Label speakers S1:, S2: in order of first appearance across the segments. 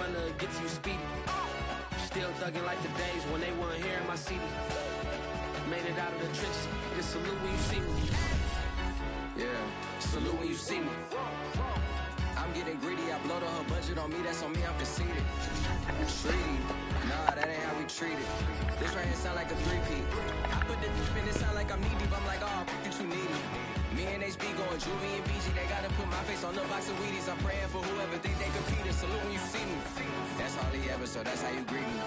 S1: runner gets you speedy. Still thugging like the days when they weren't here in my city. Made it out of the trenches. Just salute when you see me. Yeah, salute when you see me. I'm getting greedy. I blow the whole budget on me. That's on me. I'm conceited. Treaty. Nah, that ain't how we treat it. This right here sound like a three-peat. I put the deep in it sound like I'm knee deep. I'm like, oh, you too needy. Me and HB going Juvie and BG. They gotta put my face on the box of Wheaties. I'm praying for whoever think they competing. Salute when you see me. That's all he ever, so that's how you greet me.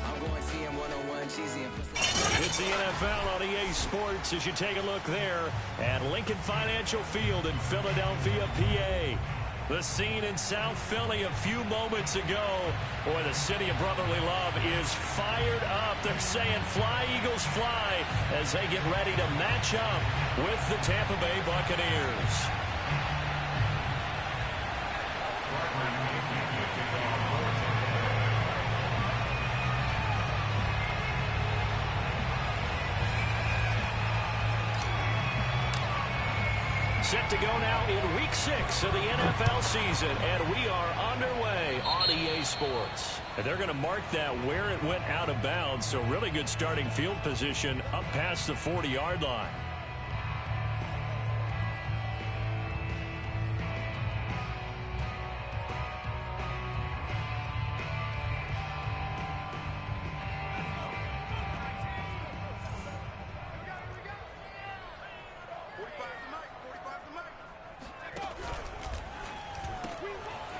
S1: I'm going TM 101 cheesy and
S2: It's the NFL on EA Sports as you take a look there at Lincoln Financial Field in Philadelphia, PA. The scene in South Philly a few moments ago. Boy, the city of brotherly love is fired up. They're saying fly, Eagles, fly as they get ready to match up with the Tampa Bay Buccaneers. Set to go now in Week 6 of the NFL season, and we are underway on EA Sports. And they're going to mark that where it went out of bounds, so really good starting field position up past the 40-yard line.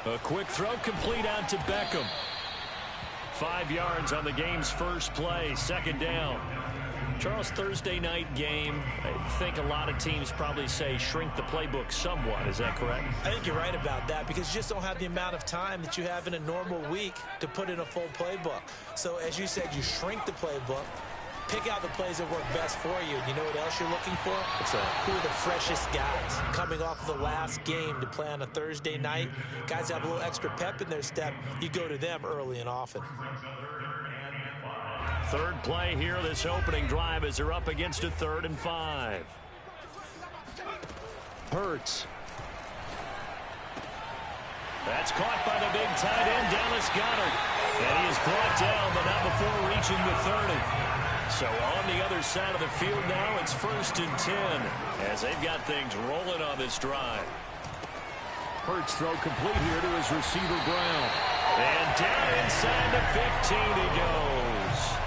S2: A quick throw complete out to Beckham. 5 yards on the game's first play, second down. Charles, Thursday night game, I think a lot of teams probably say shrink the playbook somewhat. Is that correct?
S3: I think you're right about that because you just don't have the amount of time that you have in a normal week to put in a full playbook. So as you said, you shrink the playbook. Pick out the plays that work best for you. You know what else you're looking for? Who are the freshest guys coming off of the last game to play on a Thursday night? Guys have a little extra pep in their step. You go to them early and often.
S2: Third play here, this opening drive as they're up against a 3rd and 5. Hurts. That's caught by the big tight end, Dallas Goedert. And he is brought down, but not before reaching the 30. So on the other side of the field now, it's 1st and 10 as they've got things rolling on this drive. Hurts throw complete here to his receiver Brown. And down inside the 15 he goes.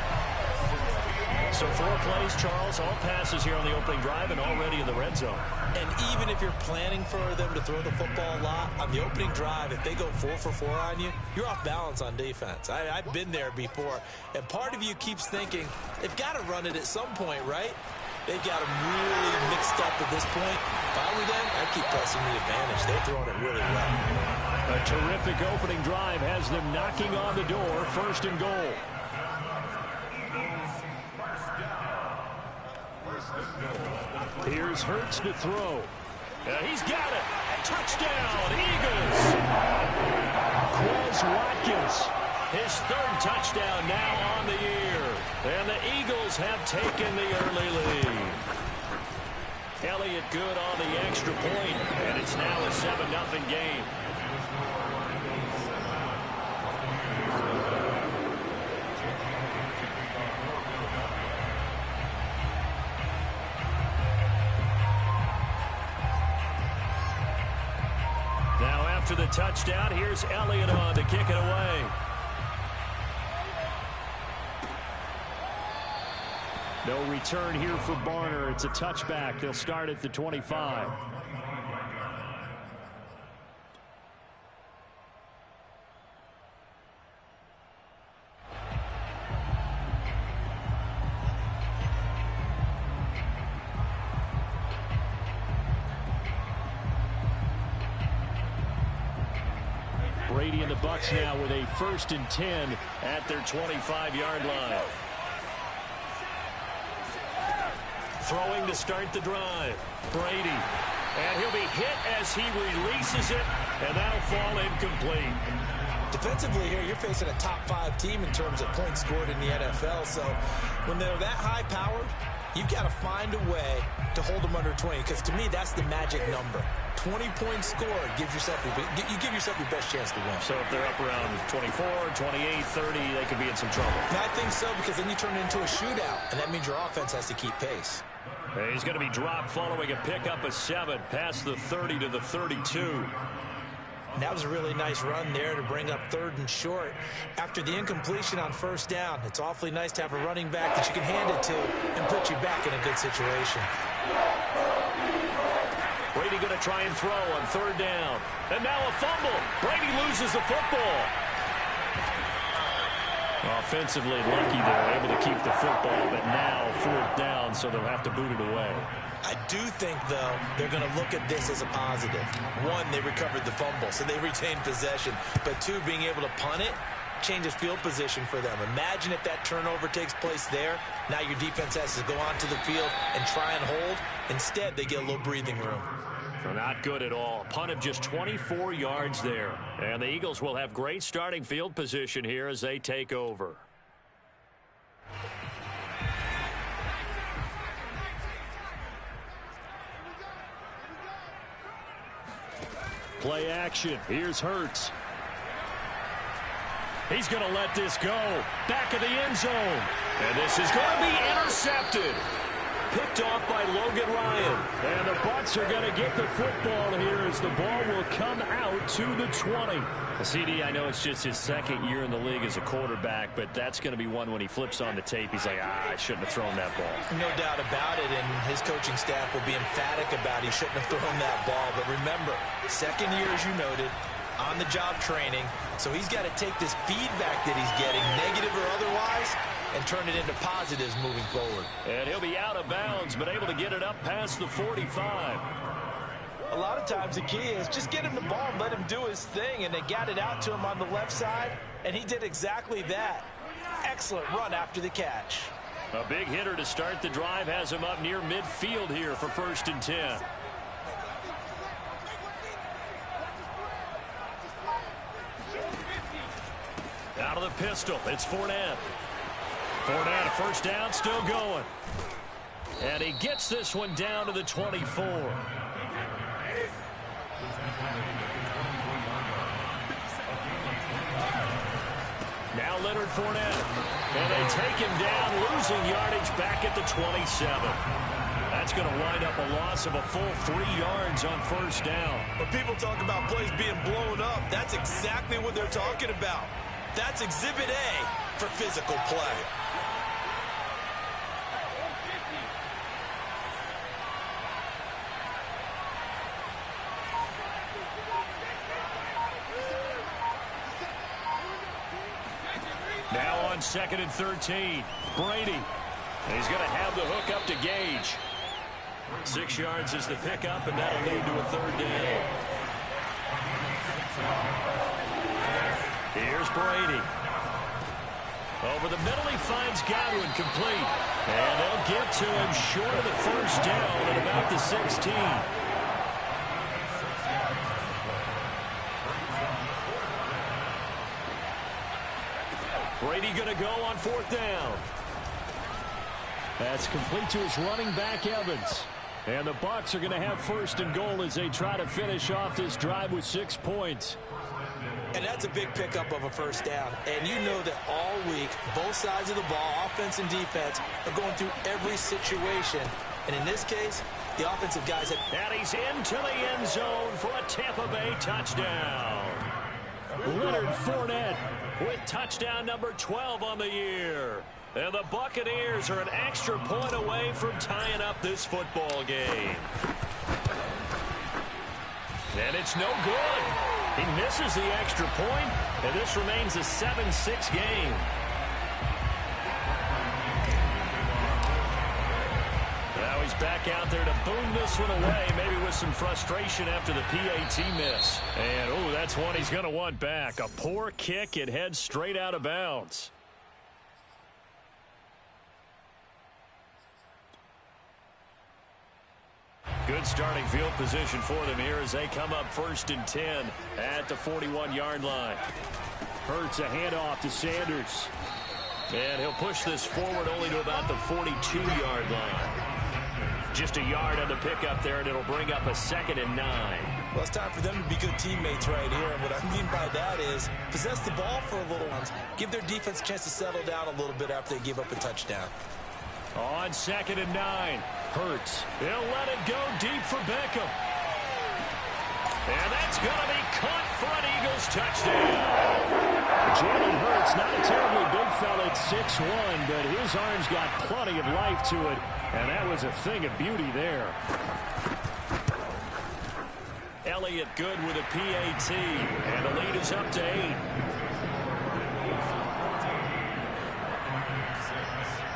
S2: So 4 plays, Charles, all passes here on the opening drive and already in the red zone.
S3: And even if you're planning for them to throw the football a lot, on the opening drive, if they go 4 for 4 on you, you're off balance on defense. I've been there before. And part of you keeps thinking, they've got to run it at some point, right? They've got them really mixed up at this point. If I were them, I'd keep pressing the advantage. They're throwing it really well.
S2: A terrific opening drive has them knocking on the door, 1st and goal. Here's Hurts to throw. He's got it. Touchdown, Eagles. Quez Watkins, his 3rd touchdown now on the year. And the Eagles have taken the early lead. Elliott good on the extra point, and it's now a 7-0 game. After the touchdown, here's Elliott on to kick it away. No return here for Barner. It's a touchback. They'll start at the 25. Brady and the Bucs now with a 1st and 10 at their 25-yard line. Throwing to start the drive. Brady. And he'll be hit as he releases it, and that'll fall incomplete.
S3: Defensively here, you're facing a top 5 team in terms of points scored in the NFL. So when they're that high-powered, You've got to find a way to hold them under 20, because to me, that's the magic number. 20-point score gives yourself you give yourself your best chance to win.
S2: So if they're up around 24, 28, 30, they could be in some trouble.
S3: And I think so, because then you turn it into a shootout, and that means your offense has to keep pace.
S2: He's going to be dropped following a pickup of 7 past the 30 to the 32.
S3: And that was a really nice run there to bring up 3rd and short. After the incompletion on 1st down, it's awfully nice to have a running back that you can hand it to and put you back in a good situation.
S2: Brady going to try and throw on 3rd down. And now a fumble. Brady loses the football. Offensively lucky they're able to keep the football, but now 4th down, so they'll have to boot it away.
S3: I do think, though, they're going to look at this as a positive. 1, they recovered the fumble, so they retained possession. But 2, being able to punt it changes field position for them. Imagine if that turnover takes place there. Now your defense has to go onto the field and try and hold. Instead, they get a little breathing room.
S2: So not good at all. Punt of just 24 yards there. And the Eagles will have great starting field position here as they take over. Play action. Here's Hurts. He's going to let this go. Back of the end zone. And this is going to be intercepted. Picked off by Logan Ryan. And the Bucs are going to get the football here as the ball will come out to the 20. CD, I know it's just his 2nd year in the league as a quarterback, but that's going to be one when he flips on the tape. He's like, I shouldn't have thrown that ball.
S3: No doubt about it, and his coaching staff will be emphatic about he shouldn't have thrown that ball. But remember, 2nd year, as you noted, on-the-job training. So he's got to take this feedback that he's getting, negative or otherwise, and turn it into positives moving forward.
S2: And he'll be out of bounds, but able to get it up past the 45.
S3: A lot of times the key is just get him the ball and let him do his thing, and they got it out to him on the left side, and he did exactly that. Excellent run after the catch.
S2: A big hitter to start the drive has him up near midfield here for 1st and 10. Out of the pistol, it's Fournette. Fournette, a 1st down, still going. And he gets this one down to the 24. Now Leonard Fournette. And they take him down, losing yardage back at the 27. That's going to wind up a loss of a full 3 yards on 1st down.
S3: When people talk about plays being blown up, that's exactly what they're talking about. That's Exhibit A for physical play.
S2: Now on 2nd and 13, Brady. And he's going to have the hook up to Gage. 6 yards is the pickup, and that'll lead to a 3rd down. Here's Brady. Over the middle, he finds Godwin complete. And they'll get to him short of the 1st down at about the 16. Brady going to go on 4th down. That's complete to his running back, Evans. And the Bucs are going to have 1st and goal as they try to finish off this drive with 6 points.
S3: And that's a big pickup of a 1st down. And you know that all week, both sides of the ball, offense and defense, are going through every situation. And in this case, the offensive guys have...
S2: And he's into the end zone for a Tampa Bay touchdown. Leonard Fournette with touchdown number 12 on the year. And the Buccaneers are an extra point away from tying up this football game. And it's no good. He misses the extra point, and this remains a 7-6 game. Now he's back out there to boom this one away, maybe with some frustration after the PAT miss. And, oh, that's one he's going to want back. A poor kick. It heads straight out of bounds. Good starting field position for them here as they come up 1st and 10 at the 41-yard line. Hurts a handoff to Sanders. And he'll push this forward only to about the 42-yard line. Just a yard on the pickup there, and it'll bring up a 2nd and 9.
S3: Well, it's time for them to be good teammates right here. And what I mean by that is possess the ball for a little while. Give their defense a chance to settle down a little bit after they give up a touchdown.
S2: On 2nd and 9, Hurts. He'll let it go deep for Beckham. And that's going to be caught for an Eagles touchdown. Jalen Hurts, not a terribly big fella at 6'1", but his arms got plenty of life to it, and that was a thing of beauty there. Elliott good with a PAT, and the lead is up to 8.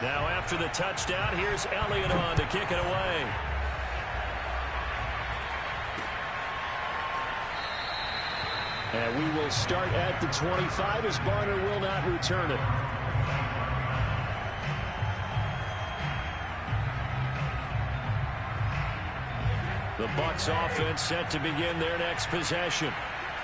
S2: Now after the touchdown, here's Elliott on to kick it away. And we will start at the 25 as Barner will not return it. The Bucs offense set to begin their next possession.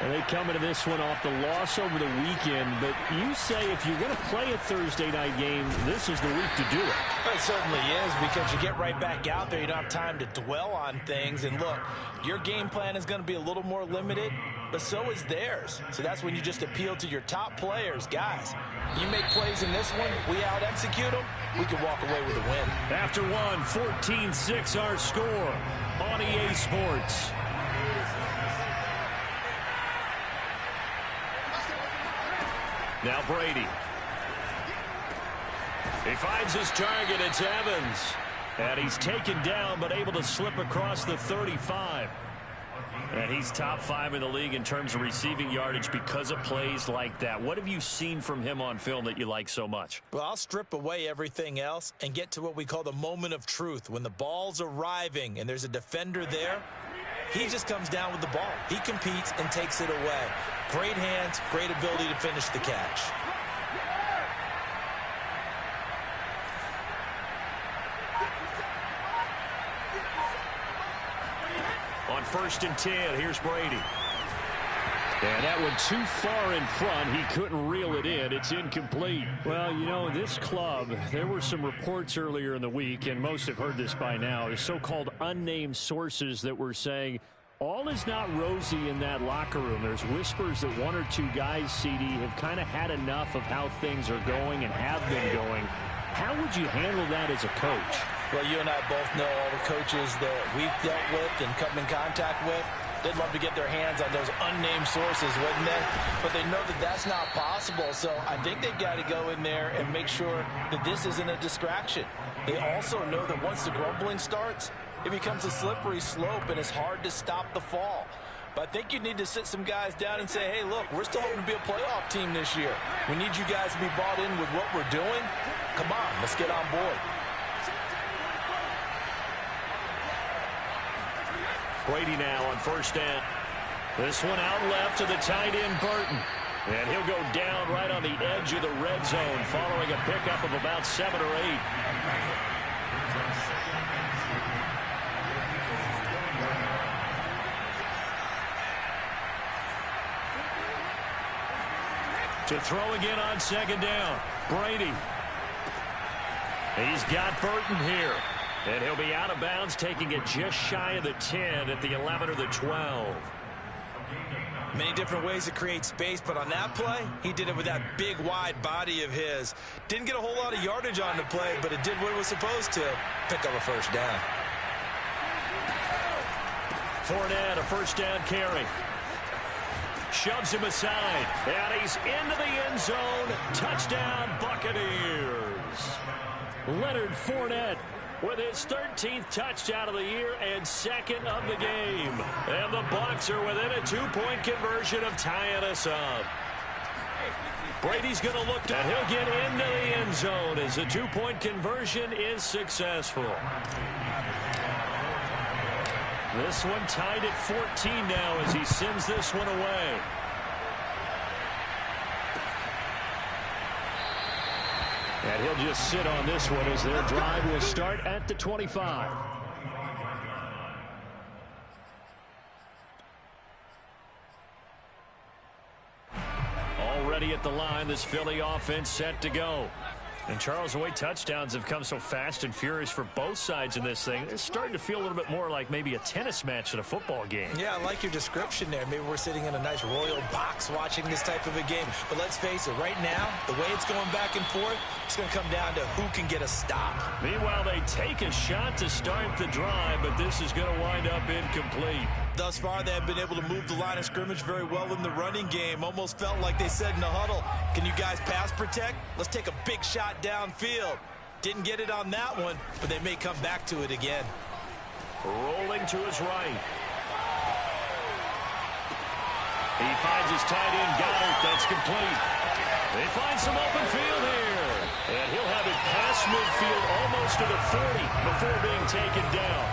S2: And they come into this one off the loss over the weekend. But you say if you're going to play a Thursday night game, this is the week to do it.
S3: It certainly is, because you get right back out there. You don't have time to dwell on things. And look, your game plan is going to be a little more limited, but so is theirs. So that's when you just appeal to your top players. Guys, you make plays in this one, we out-execute them, we can walk away with a win.
S2: After one, 14-6 our score on EA Sports. Now Brady. He finds his target. It's Evans. And he's taken down but able to slip across the 35. And he's top 5 in the league in terms of receiving yardage because of plays like that. What have you seen from him on film that you like so much?
S3: Well, I'll strip away everything else and get to what we call the moment of truth. When the ball's arriving and there's a defender there, he just comes down with the ball. He competes and takes it away. Great hands, great ability to finish the catch.
S2: On 1st and 10, here's Brady. And that one too far in front. He couldn't reel it in. It's incomplete. Well, you know, this club, there were some reports earlier in the week, and most have heard this by now, the so-called unnamed sources that were saying all is not rosy in that locker room. There's whispers that 1 or 2 guys, CD, have kind of had enough of how things are going and have been going. How would you handle that as a coach?
S3: Well, you and I both know all the coaches that we've dealt with and come in contact with. They'd love to get their hands on those unnamed sources, wouldn't they? But they know that that's not possible. So I think they've got to go in there and make sure that this isn't a distraction. They also know that once the grumbling starts, it becomes a slippery slope and it's hard to stop the fall. But I think you need to sit some guys down and say, hey, look, we're still hoping to be a playoff team this year. We need you guys to be bought in with what we're doing. Come on, let's get on board.
S2: Brady now on 1st down. This one out left to the tight end, Burton. And he'll go down right on the edge of the red zone following a pickup of about 7 or 8. To throw again on 2nd down. Brady. He's got Burton here. And he'll be out of bounds, taking it just shy of the 10 at the 11 or the 12.
S3: Many different ways to create space, but on that play, he did it with that big, wide body of his. Didn't get a whole lot of yardage on the play, but it did what it was supposed to. Pick up a 1st down.
S2: Fournette, a 1st down carry. Shoves him aside, and he's into the end zone. Touchdown, Buccaneers. Leonard Fournette with his 13th touchdown of the year and 2nd of the game. And the Bucs are within a 2-point conversion of tying us up. Brady's going to look, and he'll get into the end zone as the 2-point conversion is successful. This one tied at 14 now as he sends this one away. And he'll just sit on this one as their drive will start at the 25. Already at the line, this Philly offense set to go. And Charles, the way touchdowns have come so fast and furious for both sides in this thing, it's starting to feel a little bit more like maybe a tennis match than a football game.
S3: Yeah, I like your description there. Maybe we're sitting in a nice royal box watching this type of a game. But let's face it, right now, the way it's going back and forth, it's going to come down to who can get a stop.
S2: Meanwhile, they take a shot to start the drive, but this is going to wind up incomplete.
S3: Thus far, they have been able to move the line of scrimmage very well in the running game. Almost felt like they said in the huddle, can you guys pass protect? Let's take a big shot downfield. Didn't get it on that one, but they may come back to it again.
S2: Rolling to his right. He finds his tight end, Goddard. That's complete. They find some open field here. And he'll have it past midfield almost to the 40 before being taken down.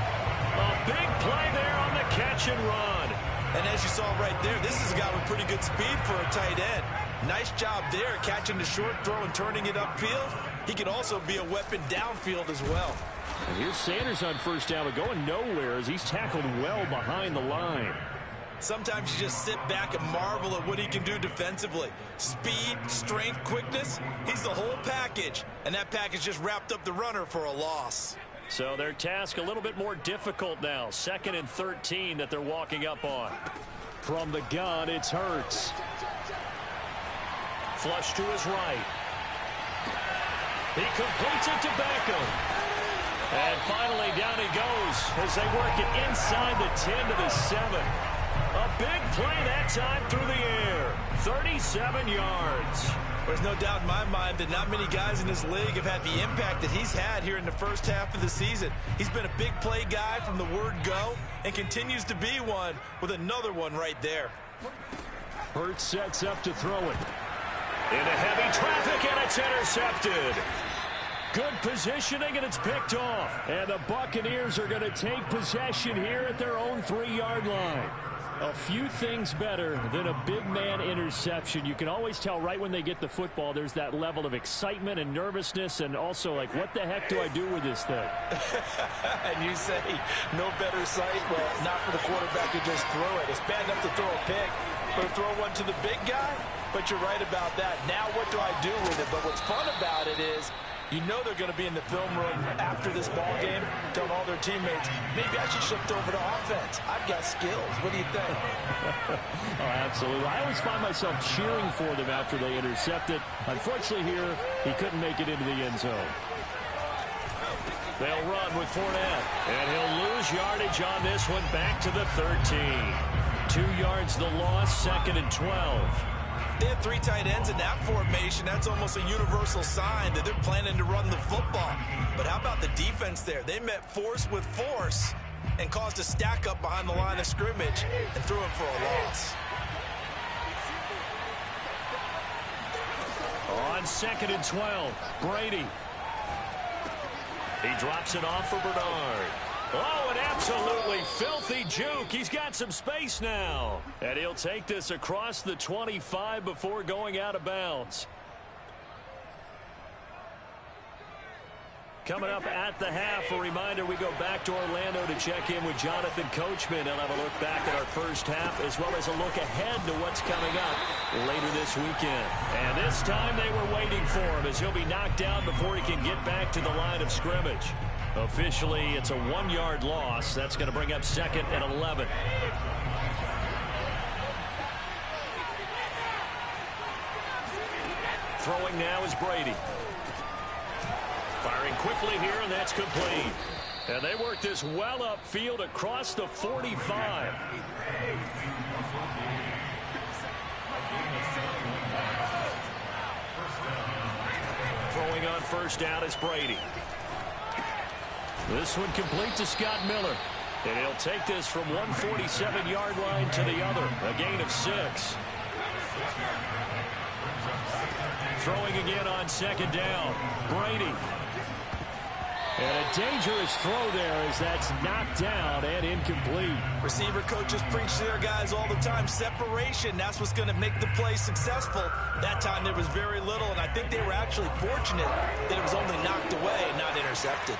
S2: A big play there on the catch and run.
S3: And as you saw right there, this is a guy with pretty good speed for a tight end. Nice job there, catching the short throw and turning it upfield. He can also be a weapon downfield as well.
S2: And here's Sanders on first down, but going nowhere as he's tackled well behind the line.
S3: Sometimes you just sit back and marvel at what he can do defensively. Speed, strength, quickness, he's the whole package. And that package just wrapped up the runner for a loss.
S2: So their task a little bit more difficult now. 2nd and 13 that they're walking up on. From the gun, it's Hurts. Flush to his right. He completes it to Beckham. And finally down he goes as they work it inside the 10 to the 7. A big play that time through the air. 37 yards.
S3: There's no doubt in my mind that not many guys in this league have had the impact that he's had here in the first half of the season. He's been a big play guy from the word go and continues to be one with another one right there.
S2: Hurts sets up to throw it. Into heavy traffic, and it's intercepted. Good positioning, and it's picked off. And the Buccaneers are going to take possession here at their own 3-yard line. A few things better than a big man interception. You can always tell right when they get the football, there's that level of excitement and nervousness, and also like, what the heck do I do with this thing?
S3: And you say, no better sight? Well, not for the quarterback to just throw it. It's bad enough to throw a pick, but to throw one to the big guy? But you're right about that. Now what do I do with it? But what's fun about it is, you know they're going to be in the film room after this ball game, telling all their teammates, maybe I should shift over to offense. I've got skills. What do you think?
S2: Oh, absolutely. I always find myself cheering for them after they intercept it. Unfortunately here, he couldn't make it into the end zone. They'll run with Fournette, and he'll lose yardage on this one back to the 13. 2 yards the loss, 2nd and 12.
S3: They have 3 tight ends in that formation. That's almost a universal sign that they're planning to run the football. But how about the defense there? They met force with force and caused a stack up behind the line of scrimmage and threw him for a loss.
S2: On 2nd and 12, Brady. He drops it off for Bernard. Oh, an absolutely filthy juke. He's got some space now. And he'll take this across the 25 before going out of bounds. Coming up at the half, a reminder, we go back to Orlando to check in with Jonathan Coachman. He'll have a look back at our first half as well as a look ahead to what's coming up later this weekend. And this time they were waiting for him as he'll be knocked down before he can get back to the line of scrimmage. Officially, it's a 1-yard loss. That's going to bring up 2nd and 11. Throwing now is Brady. Firing quickly here, and that's complete. And they work this well upfield across the 45. Throwing on first down is Brady. This one complete to Scott Miller. And he'll take this from 147-yard line to the other. A gain of 6. Throwing again on 2nd down. Brady. And a dangerous throw there as that's knocked down and incomplete.
S3: Receiver coaches preach to their guys all the time. Separation, that's what's going to make the play successful. That time there was very little, and I think they were actually fortunate that it was only knocked away and not intercepted.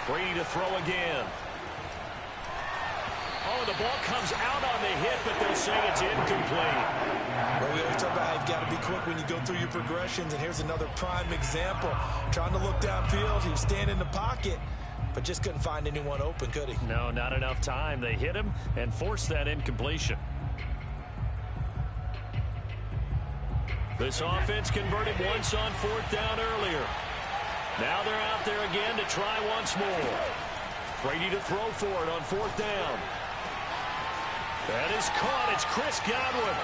S2: Brady to throw again. Oh, the ball comes out on the hit, but they'll say it's incomplete.
S3: Well, we always talk about how you've got to be quick when you go through your progressions, and here's another prime example. Trying to look downfield, he was standing in the pocket, but just couldn't find anyone open, could he?
S2: No, not enough time. They hit him and forced that incompletion. This offense converted once on 4th down earlier. Now they're out there again to try once more. Brady to throw for it on 4th down. That is caught. It's Chris Godwin.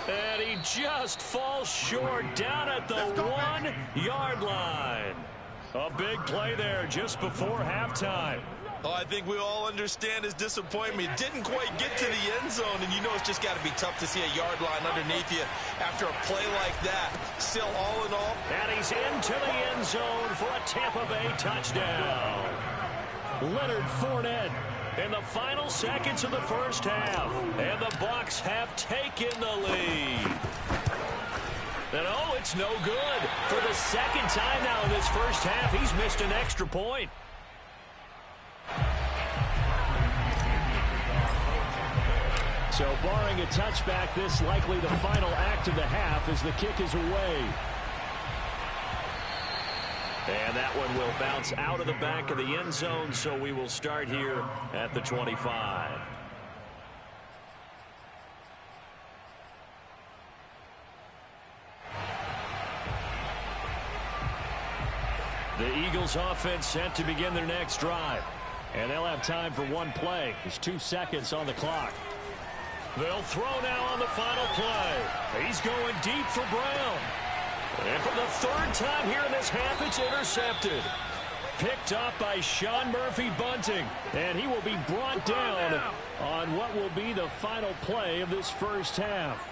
S2: And he just falls short down at the 1-yard line. A big play there just before halftime.
S3: Oh, I think we all understand his disappointment. He didn't quite get to the end zone, and you know it's just got to be tough to see a yard line underneath you after a play like that. Still, all in all.
S2: And he's into the end zone for a Tampa Bay touchdown. Leonard Fournette in the final seconds of the first half. And the Bucs have taken the lead. And oh, it's no good. For the second time now in this first half, he's missed an extra point. So barring a touchback, this likely the final act of the half as the kick is away. And that one will bounce out of the back of the end zone, so we will start here at the 25. The Eagles offense set to begin their next drive. And they'll have time for one play. There's 2 seconds on the clock. They'll throw now on the final play. He's going deep for Brown. And for the 3rd time here in this half, it's intercepted. Picked up by Sean Murphy-Bunting. And he will be brought down on what will be the final play of this first half.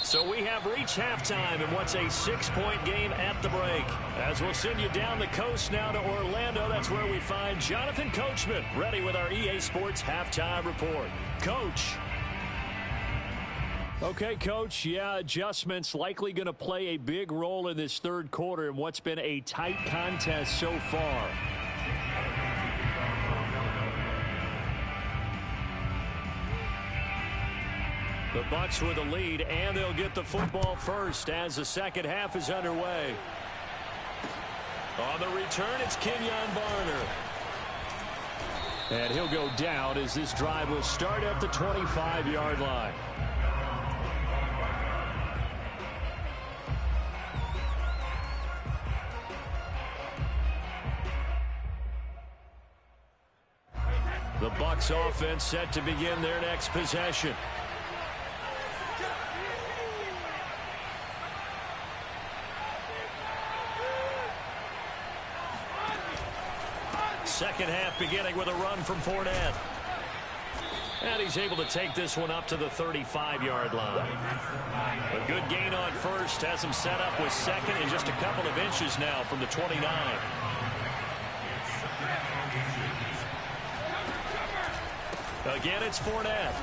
S2: So we have reached halftime in what's a 6-point game at the break. As we'll send you down the coast now to Orlando, that's where we find Jonathan Coachman ready with our EA Sports Halftime Report. Coach. Okay, Coach, yeah, adjustments likely going to play a big role in this 3rd quarter in what's been a tight contest so far. The Bucs with the lead, and they'll get the football first as the second half is underway. On the return, it's Kenyon Barner. And he'll go down as this drive will start at the 25-yard line. The Bucs offense set to begin their next possession. Second half beginning with a run from Fournette. And he's able to take this one up to the 35-yard line. A good gain on first has him set up with second and just a couple of inches now from the 29. Again, it's Fournette.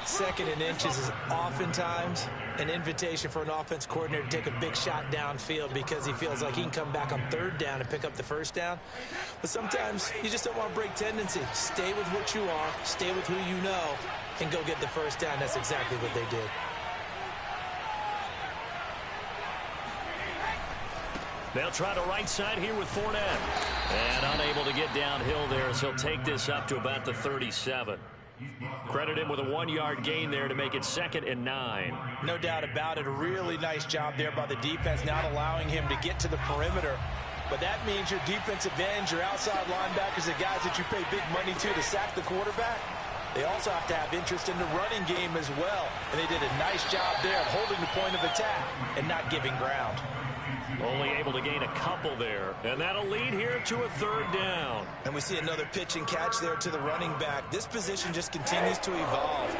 S3: Second and inches is oftentimes an invitation for an offense coordinator to take a big shot downfield because he feels like he can come back on 3rd down and pick up the 1st down. But sometimes you just don't want to break tendency. Stay with what you are, stay with who you know, and go get the 1st down. That's exactly what they did.
S2: They'll try the right side here with Fournette. And unable to get downhill there, so he'll take this up to about the 37. Credit him with a 1-yard gain there to make it 2nd and 9.
S3: No doubt about it. A really nice job there by the defense, not allowing him to get to the perimeter. But that means your defensive ends, your outside linebackers, the guys that you pay big money to sack the quarterback, they also have to have interest in the running game as well. And they did a nice job there of holding the point of attack and not giving ground.
S2: Only able to gain a couple there. And that'll lead here to a 3rd down.
S3: And we see another pitch and catch there to the running back. This position just continues to evolve.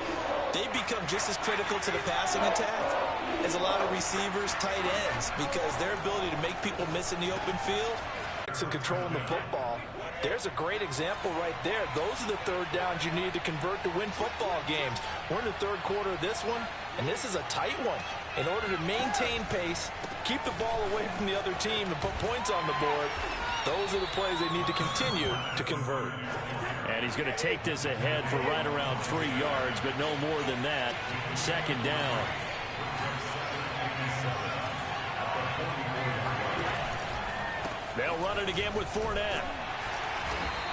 S3: They become just as critical to the passing attack as a lot of receivers, tight ends, because their ability to make people miss in the open field, some control in the football. There's a great example right there. Those are the 3rd downs you need to convert to win football games. We're in the 3rd quarter of this one, and this is a tight one. In order to maintain pace, keep the ball away from the other team, and put points on the board, Those are the plays they need to continue to convert.
S2: And he's going to take this ahead for right around 3 yards, but no more than that. Second down. They'll run it again with Fournette.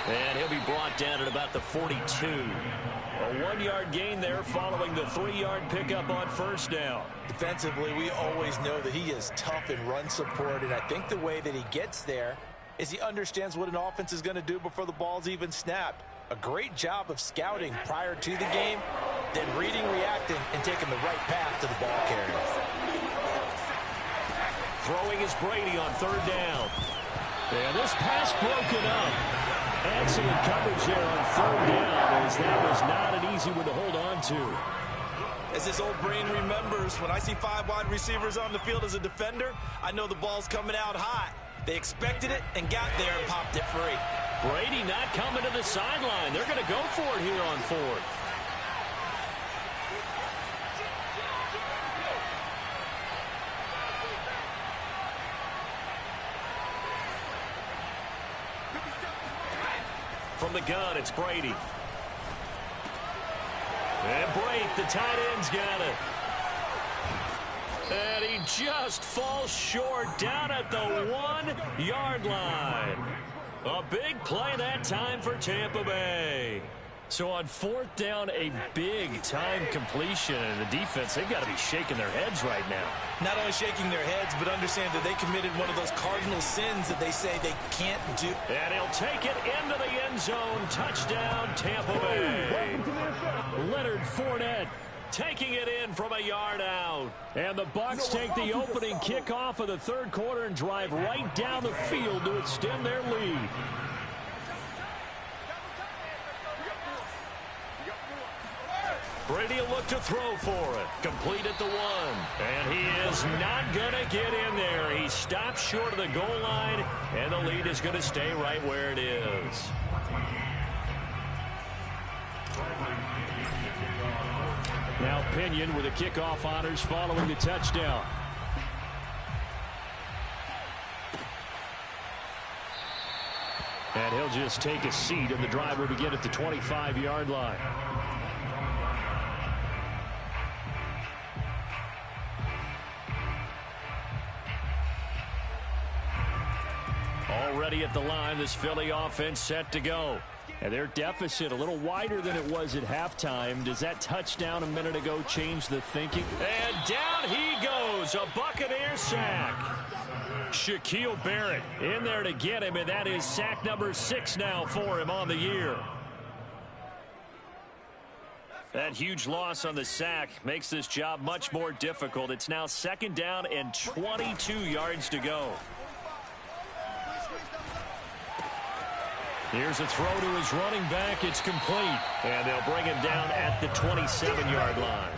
S2: And he'll be brought down at about the 42. A 1-yard gain there following the 3-yard pickup on first down.
S3: Defensively, we always know that he is tough in run support, and I think the way that he gets there is he understands what an offense is going to do before the ball's even snapped. A great job of scouting prior to the game, then reading, reacting, and taking the right path to the ball carrier.
S2: Throwing is Brady on third down. And this pass broken up. Excellent coverage there on third down, as that was not an easy one to hold on to.
S3: As this old brain remembers, when I see 5 wide receivers on the field as a defender, I know the ball's coming out hot. They expected it and got there and popped it free.
S2: Brady not coming to the sideline. They're going to go for it here on fourth. From the gun, it's Brady. And Brate, the tight end's got it. And he just falls short down at the 1-yard line. A big play that time for Tampa Bay. So on fourth down, a big-time completion. And the defense, they've got to be shaking their heads right now.
S3: Not only shaking their heads, but understand that they committed one of those cardinal sins that they say they can't do.
S2: And he'll take it into the end zone. Touchdown, Tampa Bay. Leonard Fournette taking it in from a yard out. And the Bucs take the opening kickoff of the third quarter and drive right down the field to extend their lead. Brady will look to throw for it. Complete at the 1. And he is not going to get in there. He stops short of the goal line, and the lead is going to stay right where it is. Now Pinion with the kickoff honors following the touchdown. And he'll just take a seat, and the drive will begin at the 25-yard line. Already at the line, this Philly offense set to go. And their deficit a little wider than it was at halftime. Does that touchdown a minute ago change the thinking? And down he goes, a Buccaneer sack. Shaquille Barrett in there to get him, and that is sack number 6 now for him on the year. That huge loss on the sack makes this job much more difficult. It's now second down and 22 yards to go. Here's a throw to his running back. It's complete. And they'll bring him down at the 27-yard line.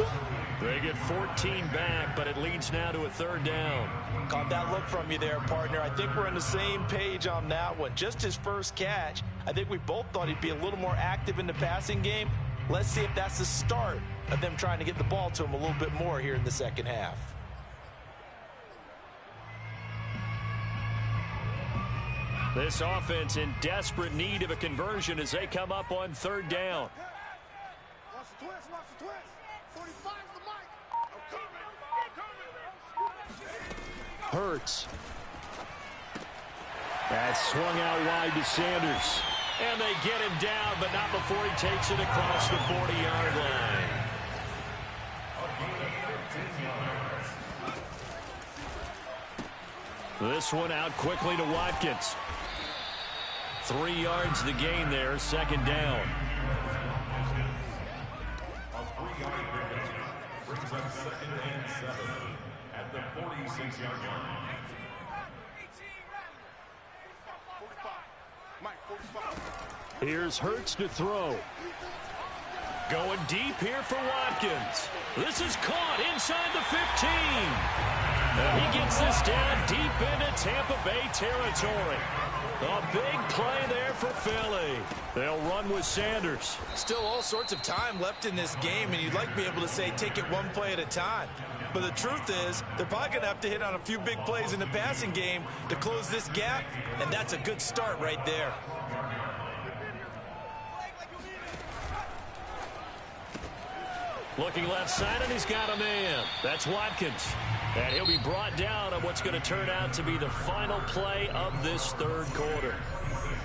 S2: They get 14 back, but it leads now to a third down.
S3: Caught that look from you there, partner. I think we're on the same page on that one. Just his first catch. I think we both thought he'd be a little more active in the passing game. Let's see if that's the start of them trying to get the ball to him a little bit more here in the second half.
S2: This offense in desperate need of a conversion as they come up on third down. Hurts. That's swung out wide to Sanders. And they get him down, but not before he takes it across the 40-yard line. This one out quickly to Watkins. 3 yards the gain there, second down.
S4: A 3-yard pickup brings up second and 7 at the 46-yard line.
S2: Here's Hurts to throw. Going deep here for Watkins. This is caught inside the 15. And he gets this down deep into Tampa Bay territory. A big play there for Philly. They'll run with Sanders.
S3: Still all sorts of time left in this game, and you'd like to be able to say take it one play at a time. But the truth is, they're probably going to have to hit on a few big plays in the passing game to close this gap, and that's a good start right there.
S2: Looking left side, and he's got a man. That's Watkins. And he'll be brought down on what's going to turn out to be the final play of this third quarter.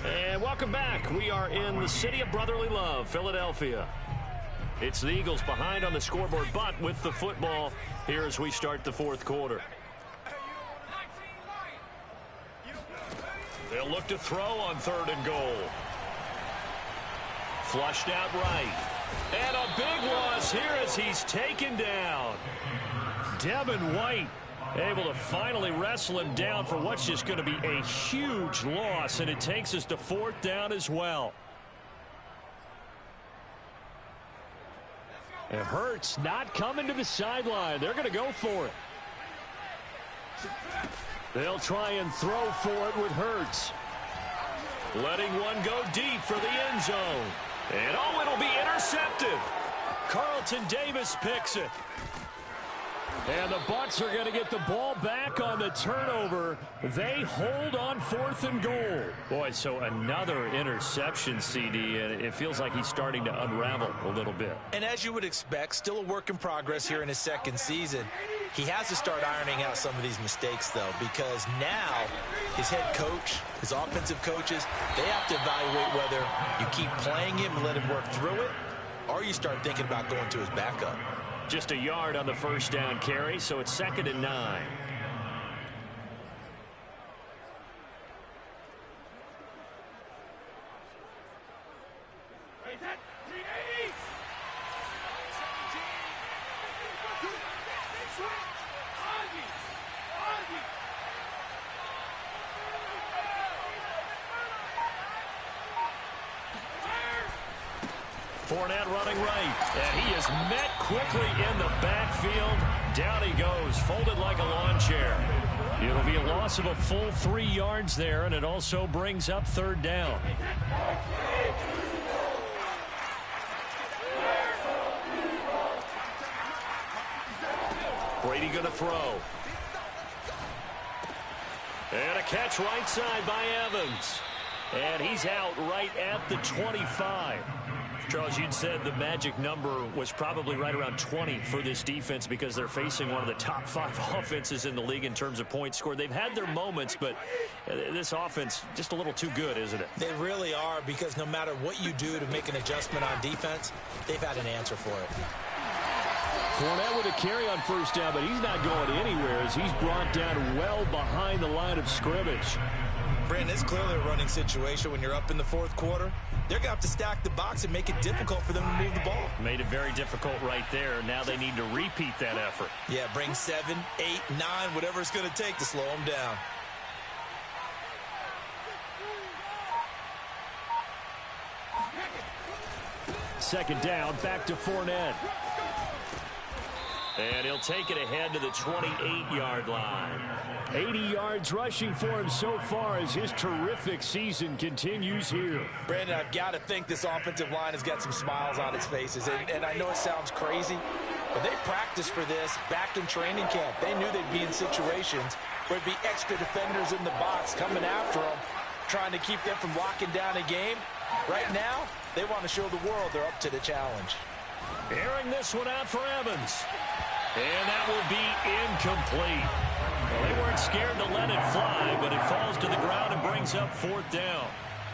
S2: And welcome back. We are in the city of brotherly love, Philadelphia. It's the Eagles behind on the scoreboard, but with the football here as we start the fourth quarter. They'll look to throw on 3rd and goal. Flushed out right. And a big loss here as he's taken down. Devin White able to finally wrestle him down for what's just going to be a huge loss, and it takes us to 4th down as well. And Hurts not coming to the sideline. They're going to go for it. They'll try and throw for it with Hurts. Letting one go deep for the end zone. And oh, it'll be intercepted. Carlton Davis picks it. And the Bucs are going to get the ball back on the turnover. They hold on 4th and goal. Boy, so another interception, CD, and it feels like he's starting to unravel a little bit.
S3: And as you would expect, still a work in progress here in his second season. He has to start ironing out some of these mistakes, though, because now his head coach, his offensive coaches, they have to evaluate whether you keep playing him and let him work through it, or you start thinking about going to his backup.
S2: Just a yard on the first down carry, so it's 2nd and 9. Fournette running right, and he is met quickly in the backfield. Down he goes, folded like a lawn chair. It'll be a loss of a full 3 yards there, and it also brings up 3rd down. Brady going to throw. And a catch right side by Evans. And he's out right at the 25. Charles, you'd said the magic number was probably right around 20 for this defense because they're facing one of the top 5 offenses in the league in terms of points scored. They've had their moments, but this offense just a little too good, isn't it?
S3: They really are, because no matter what you do to make an adjustment on defense, they've had an answer for it.
S2: Fournette with a carry on first down, but he's not going anywhere as he's brought down well behind the line of scrimmage.
S3: Brandon, it's clearly a running situation when you're up in the 4th quarter. They're going to have to stack the box and make it difficult for them to move the ball.
S2: Made it very difficult right there. Now they need to repeat that effort.
S3: Yeah, bring 7, 8, 9, whatever it's going to take to slow them down.
S2: Second down, back to Fournette. And he'll take it ahead to the 28-yard line. 80 yards rushing for him so far as his terrific season continues here.
S3: Brandon, I've got to think this offensive line has got some smiles on its faces. And I know it sounds crazy, but they practiced for this back in training camp. They knew they'd be in situations where there'd be extra defenders in the box coming after them, trying to keep them from locking down a game. Right now, they want to show the world they're up to the challenge.
S2: Airing this one out for Evans. And that will be incomplete. Well, they weren't scared to let it fly, but it falls to the ground and brings up 4th down.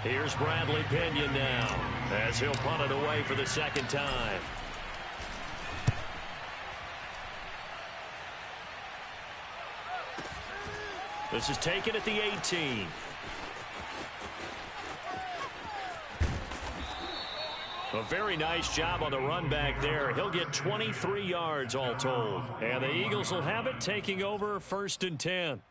S2: Here's Bradley Pinion now as he'll punt it away for the 2nd time. This is taken at the 18. A very nice job on the run back there. He'll get 23 yards all told. And the Eagles will have it, taking over 1st and 10.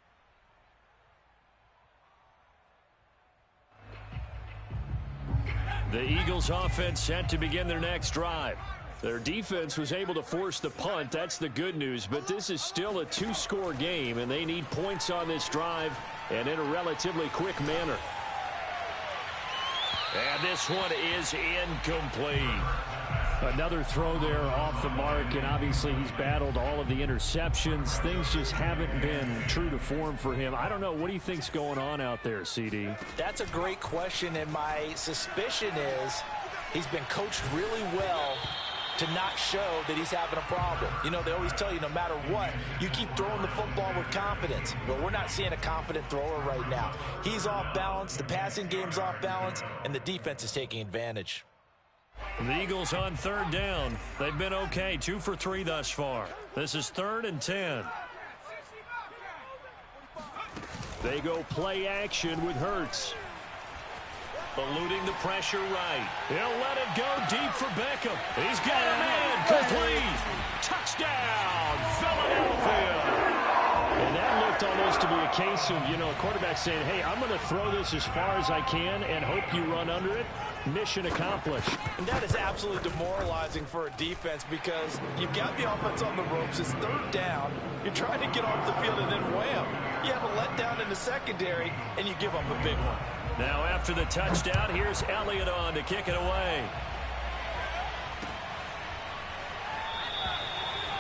S2: The Eagles offense set to begin their next drive. Their defense was able to force the punt. That's the good news. But this is still a two-score game, and they need points on this drive and in a relatively quick manner. And this one is incomplete. Another throw there off the mark, and obviously he's battled all of the interceptions. Things just haven't been true to form for him. I don't know. What do you think's going on out there, CD?
S3: That's a great question, and my suspicion is he's been coached really well to not show that he's having a problem. You know, they always tell you no matter what, you keep throwing the football with confidence. But we're not seeing a confident thrower right now. He's off balance, the passing game's off balance, and the defense is taking advantage.
S2: The Eagles on third down. They've been okay, 2 for 3 thus far. This is 3rd and 10. They go play action with Hurts. Eluding the pressure right. He'll let it go deep for Beckham. He's got a man. Complete. Touchdown, Philadelphia. And that looked almost to be a case of, you know, a quarterback saying, hey, I'm going to throw this as far as I can and hope you run under it. Mission accomplished.
S3: And that is absolutely demoralizing for a defense because you've got the offense on the ropes. It's 3rd down. You're trying to get off the field and then wham. You have a letdown in the secondary and you give up a big one.
S2: Now after the touchdown, here's Elliott on to kick it away.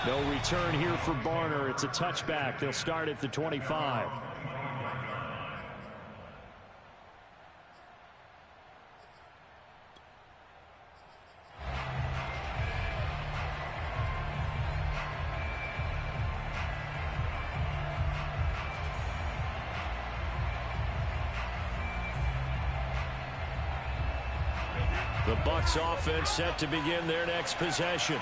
S2: No return here for Barner. It's a touchback. They'll start at the 25. The Bucs offense set to begin their next possession.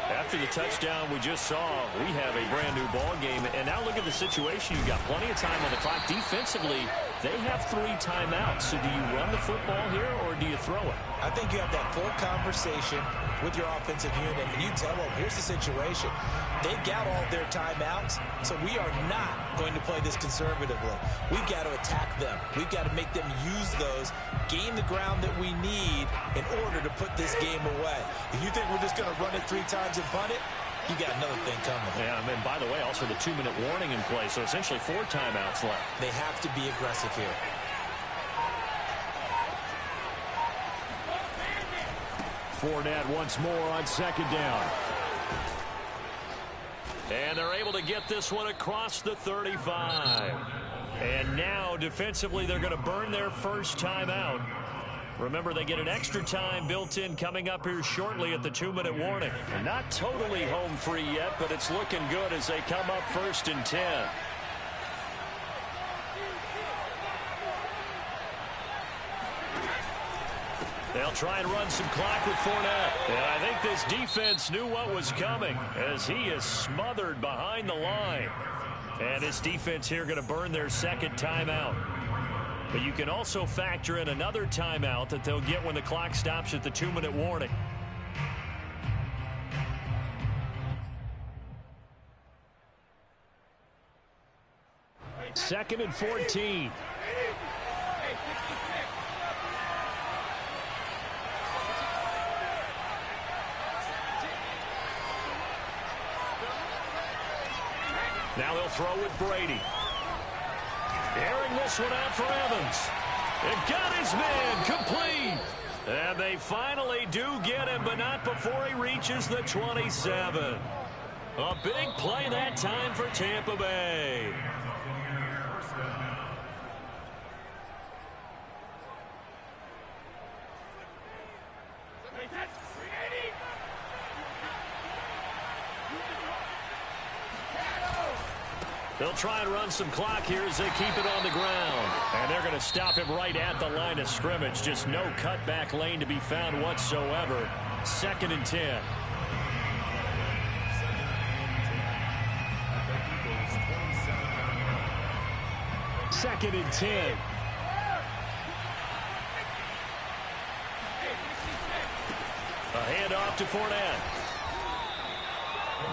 S2: After the touchdown we just saw, we have a brand new ball game. And now look at the situation. You've got plenty of time on the clock. Defensively, they have 3 timeouts. So do you run the football here or do you throw it?
S3: I think you have that full conversation with your offensive unit, and you tell them, here's the situation. They've got all their timeouts, so we are not going to play this conservatively. We've got to attack them. We've got to make them use those, gain the ground that we need in order to put this game away. If you think we're just going to run it 3 times and punt it, you got another thing coming.
S2: Yeah, and by the way, also the 2-minute warning in play, so essentially 4 timeouts left.
S3: They have to be aggressive here.
S2: Fournette once more on 2nd down. And they're able to get this one across the 35. And now defensively they're going to burn their first timeout. Remember, they get an extra time built in coming up here shortly at the 2-minute warning. And not totally home free yet, but it's looking good as they come up 1st and 10. They'll try and run some clock with Fournette. And I think this defense knew what was coming as he is smothered behind the line. And this defense here going to burn their 2nd timeout. But you can also factor in another timeout that they'll get when the clock stops at the 2-minute warning. Second and 14. Now they'll throw with Brady. Airing this one out for Evans. They've got his man complete. And they finally do get him, but not before he reaches the 27. A big play that time for Tampa Bay. They'll try and run some clock here as they keep it on the ground. And they're going to stop him right at the line of scrimmage. Just no cutback lane to be found whatsoever. 2nd and 10. Second and 10. A handoff to Fournette.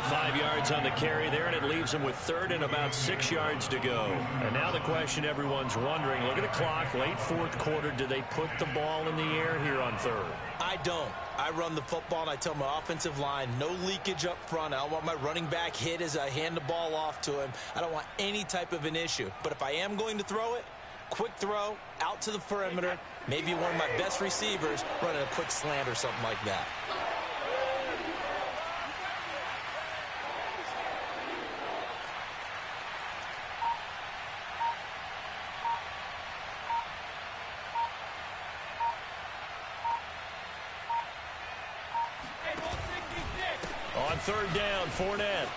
S2: 5 yards on the carry there, and it leaves them with third and about 6 yards to go. And now the question everyone's wondering, look at the clock, late fourth quarter, do they put the ball in the air here on third?
S3: I don't. I run the football, and I tell my offensive line, no leakage up front. I don't want my running back hit as I hand the ball off to him. I don't want any type of an issue. But if I am going to throw it, quick throw, out to the perimeter, maybe one of my best receivers running a quick slant or something like that.
S2: On third down, Fournette.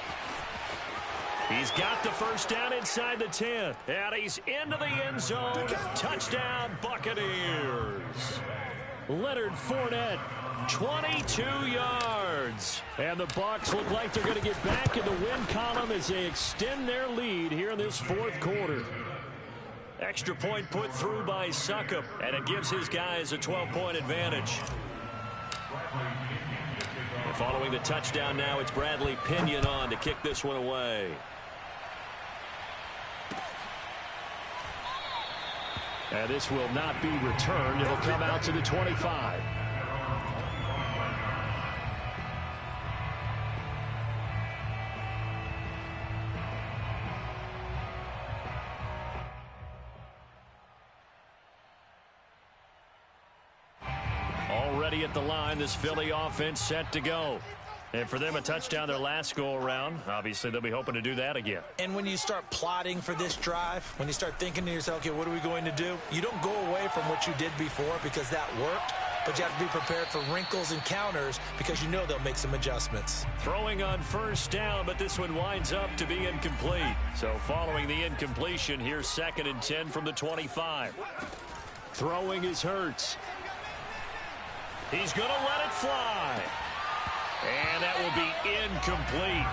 S2: He's got the first down inside the 10. And he's into the end zone. Touchdown, Buccaneers. Leonard Fournette, 22 yards. And the Bucs look like they're going to get back in the win column as they extend their lead here in this fourth quarter. Extra point put through by Succop, and it gives his guys a 12-point advantage. Following the touchdown now, it's Bradley Pinion on to kick this one away. And this will not be returned. It'll come out to the 25. Already at the line, this Philly offense set to go. And for them, a touchdown their last go-around. Obviously, they'll be hoping to do that again.
S3: And when you start plotting for this drive, when you start thinking to yourself, okay, what are we going to do? You don't go away from what you did before because that worked, but you have to be prepared for wrinkles and counters because you know they'll make some adjustments.
S2: Throwing on first down, but this one winds up to be incomplete. So following the incompletion, here's 2nd and 10 from the 25. Throwing is Hurts. He's going to let it fly. And that will be incomplete.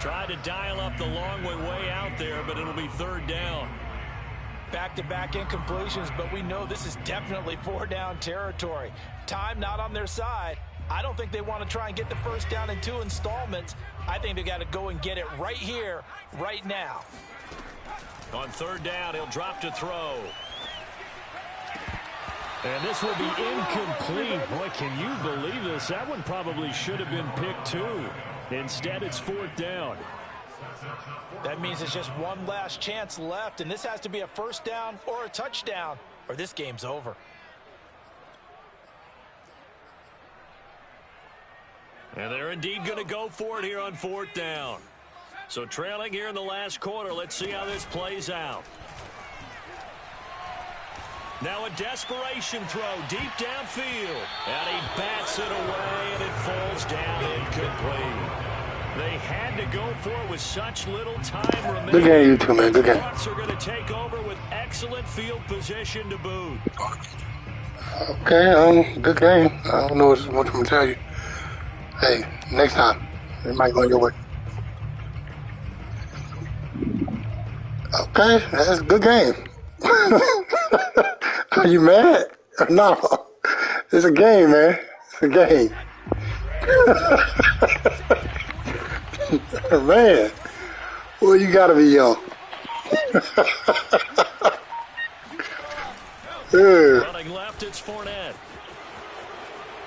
S2: Tried to dial up the long way out there, but it'll be third down.
S3: Back-to-back incompletions, but we know this is definitely four-down territory. Time not on their side. I don't think they want to try and get the first down in 2 installments. I think they got to go and get it right here, right now.
S2: On third down, he'll drop to throw. And this will be incomplete. Boy, can you believe this? That one probably should have been picked too. Instead, it's fourth down.
S3: That means there's just one last chance left, and this has to be a first down or a touchdown, or this game's over.
S2: And they're indeed going to go for it here on fourth down. So trailing here in the last quarter, let's see how this plays out. Now a desperation throw deep downfield. And he bats it away, and it falls down incomplete. They had to go for it with such little time remaining.
S5: Good game, you two, man. Good game.
S2: The Bucs are going to take over with excellent field position to boot.
S5: Okay, good game. I don't know what I'm going to tell you. Hey, next time, it might go your way. Okay, that's a good game. Are you mad? No. It's a game, man. It's a game. Man. Well, you gotta be young.
S2: Running left, it's Fournette.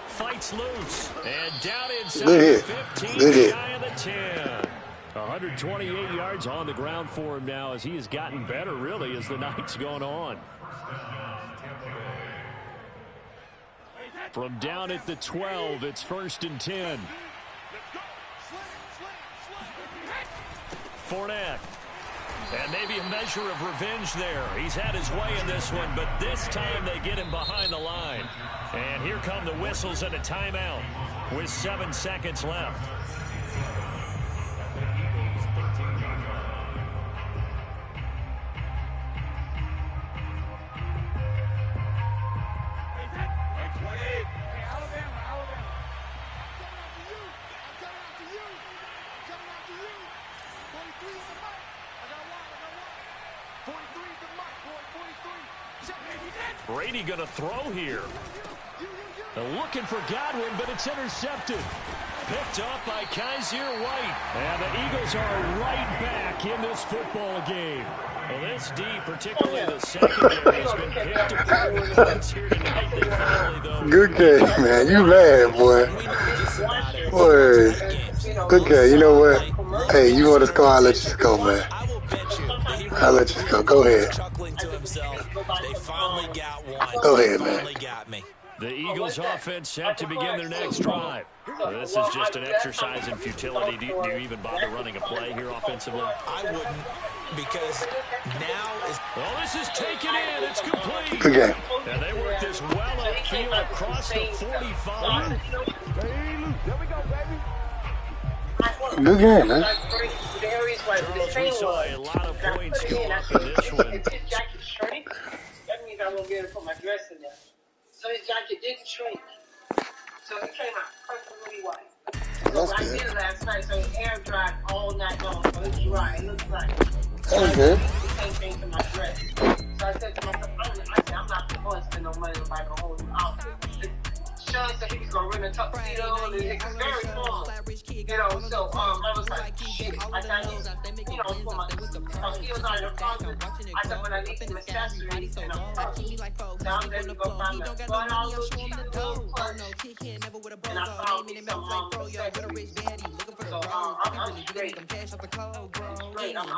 S2: Fights loose. And down inside the 15, shy of the 10. 128 yards on the ground for him now as he has gotten better, really, as the night's gone on. From down at the 12, it's 1st and 10. Fournette. And maybe a measure of revenge there. He's had his way in this one, but this time they get him behind the line. And here come the whistles and a timeout with 7 seconds left. Brady going to throw here. They're looking for Godwin, but it's intercepted. picked up by Kaiser White. And the Eagles are right back in this football game. Well, this D, particularly the secondary, has been picked apart with points here tonight. They finally, though.
S5: Good game, man. You mad, boy. Word. Good game. You know what? Hey, you want to score? I'll let you go, man.
S3: I will bet you.
S5: I'll let you go. Go ahead.
S3: Chuckling to himself. They finally got one.
S5: Go ahead,
S3: They
S5: man.
S3: finally got me.
S2: The Eagles offense set to begin their next drive. Well, this is just an exercise in futility. Do you even bother running a play here offensively?
S3: I wouldn't, because now is...
S2: Well, this is taken in. It's complete.
S5: Good game.
S2: And they work this well upfield across the 45.
S5: Good game, man.
S2: Charles, we saw a lot of points go up in this one.
S6: If his jacket shrink, that means I won't be able to put my dress in there. So his jacket didn't shrink. So it came out perfectly white.
S5: That's
S6: I
S5: good.
S6: did it last night, so it air dried all night long. So it's dry. It looks like.
S5: That was good.
S6: The same thing to my dress. So I said to myself, I'm not going to spend no money on buying a whole new outfit. Sean said he was going to rent a tuxedo, and it's very formal. You know, so I was like, shit. I need, for my tuxedos out of the closet. I said, when I need some accessories and a purse. So I'm ready to go find that $1 little cheap little purse. And I found me some accessories. So I'm straight. I'm